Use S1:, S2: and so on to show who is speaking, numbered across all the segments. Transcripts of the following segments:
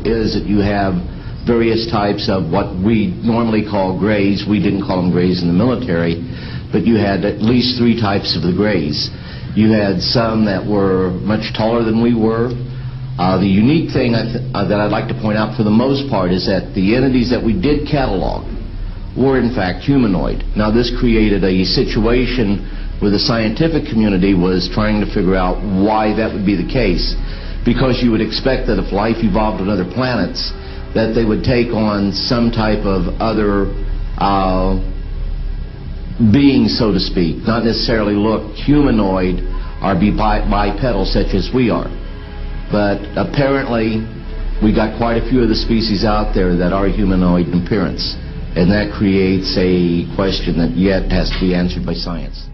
S1: is that you have various types of what we normally call grays. We didn't call them grays in the military, but you had at least 3 types of the grays. You had some that were much taller than we were. The unique thing that I'd like to point out for the most part is that the entities that we did catalog were in fact humanoid. Now this created a situation where the scientific community was trying to figure out why that would be the case, because you would expect that if life evolved on other planets, that they would take on some type of other being, so to speak, not necessarily look humanoid or be bipedal such as we are. But apparently we got quite a few of the species out there that are humanoid in appearance, and that creates a question that yet has to be answered by science.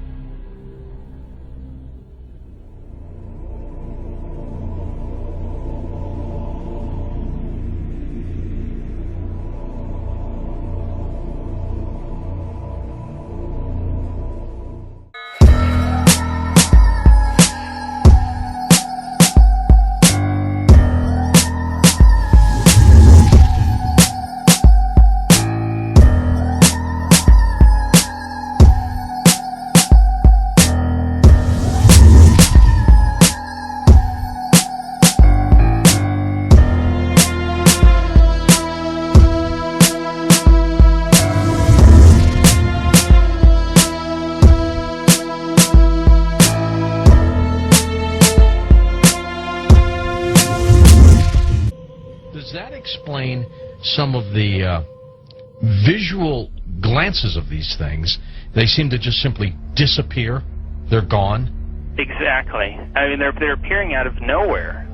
S2: Explain some of the visual glances of these things. They seem to just simply disappear. They're gone.
S3: Exactly. I mean, they're appearing out of nowhere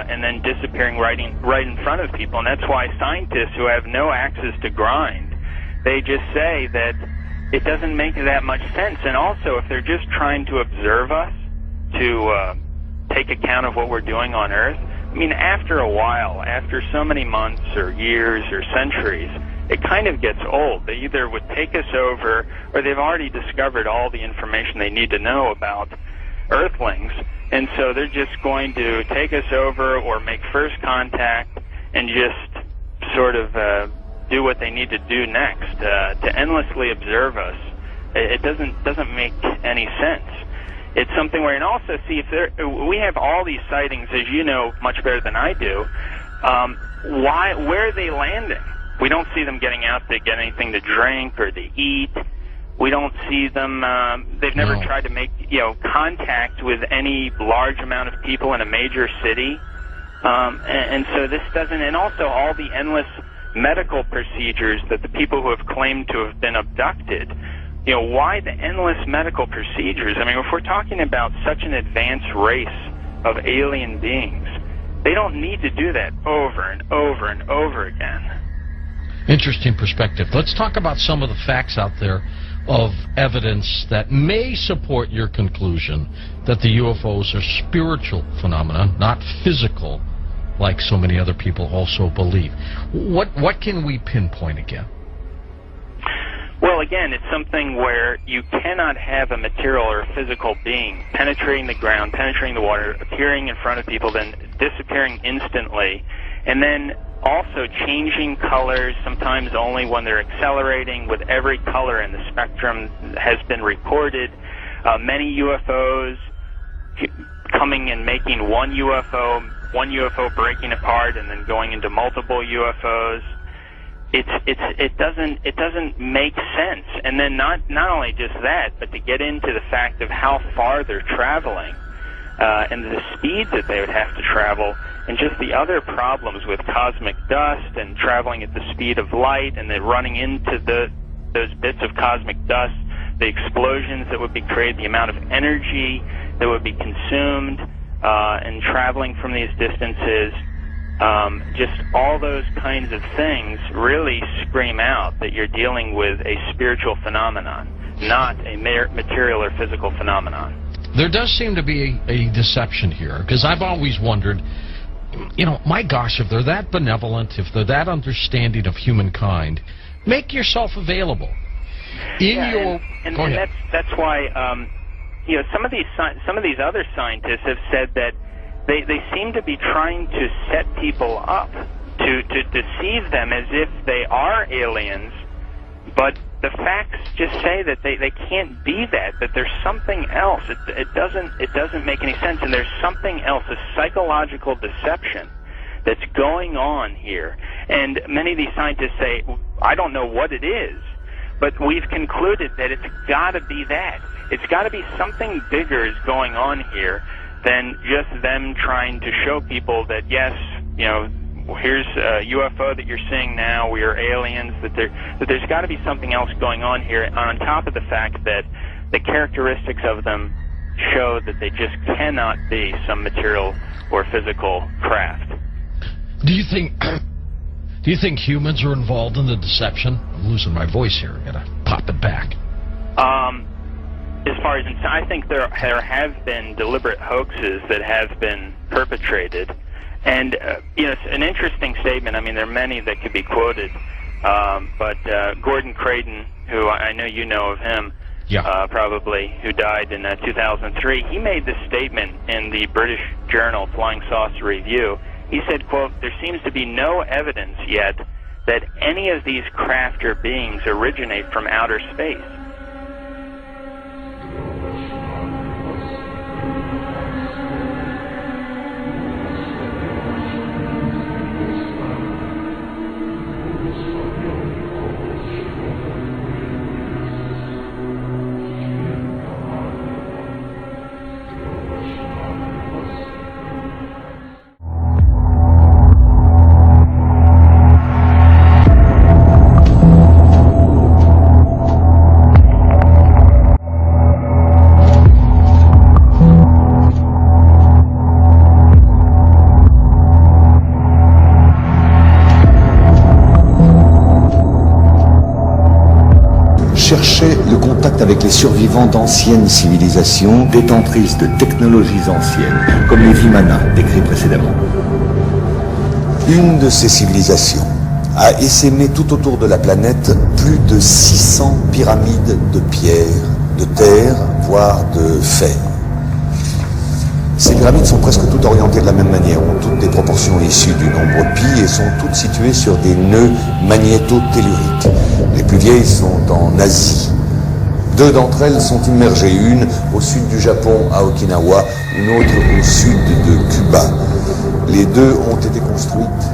S3: and then disappearing right in front of people. And that's why scientists who have no axes to grind, they just say that it doesn't make that much sense. And also, if they're just trying to observe us, to take account of what we're doing on Earth, I mean, after a while, after so many months or years or centuries, it kind of gets old. They either would take us over, or they've already discovered all the information they need to know about Earthlings, and so they're just going to take us over or make first contact and just sort of do what they need to do next. To endlessly observe us, it doesn't make any sense. It's something where, and also see if we have all these sightings, as you know much better than I do. Where are they landing? We don't see them getting out to get anything to drink or to eat. We don't see them. They've never tried to make contact with any large amount of people in a major city, and so this doesn't. And also all the endless medical procedures that the people who have claimed to have been abducted. Why the endless medical procedures? I mean, if we're talking about such an advanced race of alien beings, they don't need to do that over and over and over again.
S2: Interesting perspective. Let's talk about some of the facts out there of evidence that may support your conclusion that the UFOs are spiritual phenomena, not physical, like so many other people also believe. What can we pinpoint again?
S3: Well, again, it's something where you cannot have a material or a physical being penetrating the ground, penetrating the water, appearing in front of people, then disappearing instantly, and then also changing colors, sometimes only when they're accelerating, with every color in the spectrum has been recorded. Many UFOs coming and making one UFO breaking apart and then going into multiple UFOs. It doesn't make sense. And then not only just that, but to get into the fact of how far they're traveling and the speeds that they would have to travel, and just the other problems with cosmic dust and traveling at the speed of light, and then running into those bits of cosmic dust, the explosions that would be created, the amount of energy that would be consumed in traveling from these distances. Just all those kinds of things really scream out that you're dealing with a spiritual phenomenon, not a material or physical phenomenon.
S2: There does seem to be a deception here, because I've always wondered, my gosh, if they're that benevolent, if they're that understanding of humankind, make yourself available.
S3: And that's why some of these other scientists have said that they seem to be trying to set people up to deceive them as if they are aliens, but the facts just say that they can't be that there's something else. It doesn't make any sense, and there's something else, a psychological deception that's going on here. And many of these scientists say, I don't know what it is, but we've concluded that it's got to be that. It's got to be something bigger is going on here than just them trying to show people that, yes, you know, here's a UFO that you're seeing now, we are aliens, that there's got to be something else going on here, on top of the fact that the characteristics of them show that they just cannot be some material or physical craft.
S2: Do you think humans are involved in the deception? I'm losing my voice here. I gotta pop it back.
S3: As far as I think there have been deliberate hoaxes that have been perpetrated, and you know, it's an interesting statement. I mean, there are many that could be quoted, but Gordon Creighton, who I know you know of him, probably, who died in 2003, he made this statement in the British journal Flying Saucer Review. He said, quote, "There seems to be no evidence yet that any of these craft or beings originate from outer space."
S4: Cherchait le contact avec les survivants d'anciennes civilisations, détentrices de technologies anciennes, comme les Vimana, décrits précédemment. Une de ces civilisations a essaimé tout autour de la planète plus de 600 pyramides de pierre, de terre, voire de fer. Ces pyramides sont presque toutes orientées de la même manière, ont toutes des proportions issues du nombre pi et sont toutes situées sur des nœuds magnéto-telluriques. Les plus vieilles sont en Asie. 2 d'entre elles sont immergées, une au sud du Japon à Okinawa, une autre au sud de Cuba. Les 2 ont été construites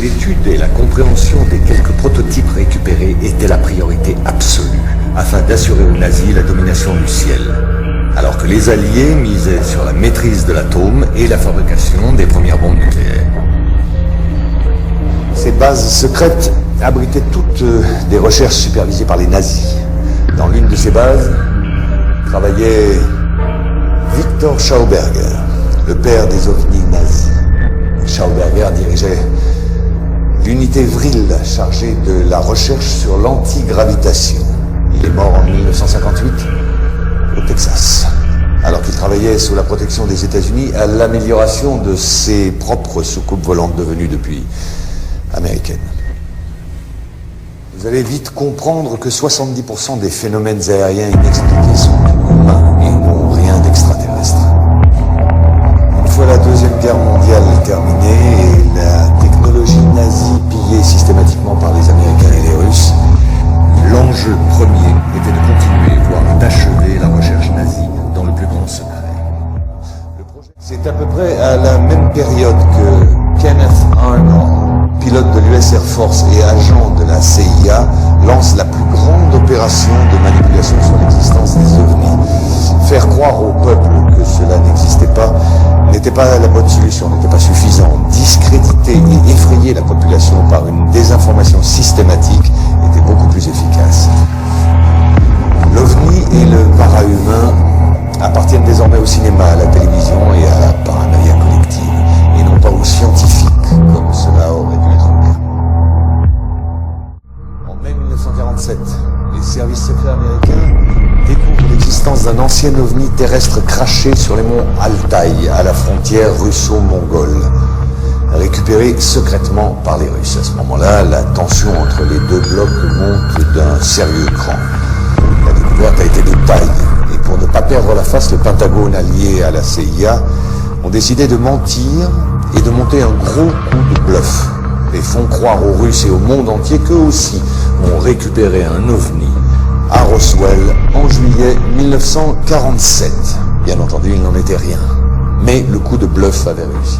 S4: l'étude et la compréhension des quelques prototypes récupérés était la priorité absolue, afin d'assurer aux nazis la domination du ciel, alors que les Alliés misaient sur la maîtrise de l'atome et la fabrication des premières bombes nucléaires. Ces bases secrètes abritaient toutes des recherches supervisées par les nazis. Dans l'une de ces bases travaillait Victor Schauberger, le père des OVNIs nazis. Schauberger dirigeait l'unité Vril chargée de la recherche sur l'antigravitation. Il est mort en 1958 au Texas, alors qu'il travaillait sous la protection des États-Unis à l'amélioration de ses propres soucoupes volantes devenues depuis américaines. Vous allez vite comprendre que 70% des phénomènes aériens inexpliqués sont humains et n'ont rien d'extraterrestre. Une fois la Deuxième Guerre mondiale terminée et la technologie nazie pillée systématiquement par les Américains et les Russes, l'enjeu premier était de continuer, voire d'achever la recherche nazie dans le plus grand secret. C'est à peu près à la même période que Kenneth Arnold, pilote de l'US Air Force et agent de la CIA, lance la plus grande opération de manipulation sur l'existence des OVNIs. Faire croire au peuple que cela n'existait pas n'était pas la bonne solution, n'était pas suffisant. Discréditer et effrayer la population par une désinformation systématique était beaucoup plus efficace. L'OVNI et le para-humain appartiennent désormais au cinéma, à la télévision et à la paranoïa collective, et non pas aux scientifiques, comme cela aurait dû être le cas. En mai 1947, les services secrets américains découvrent l'existence d'un ancien ovni terrestre craché sur les monts Altaï, à la frontière russo-mongole. récupéré secrètement par les Russes. À ce moment-là, la tension entre les deux blocs monte d'un sérieux cran. La découverte a été de taille, et pour ne pas perdre la face, le Pentagone allié à la CIA ont décidé de mentir et de monter un gros coup de bluff, et font croire aux Russes et au monde entier qu'eux aussi ont récupéré un OVNI à Roswell en juillet 1947. Bien entendu, il n'en était rien, mais le coup de bluff avait réussi.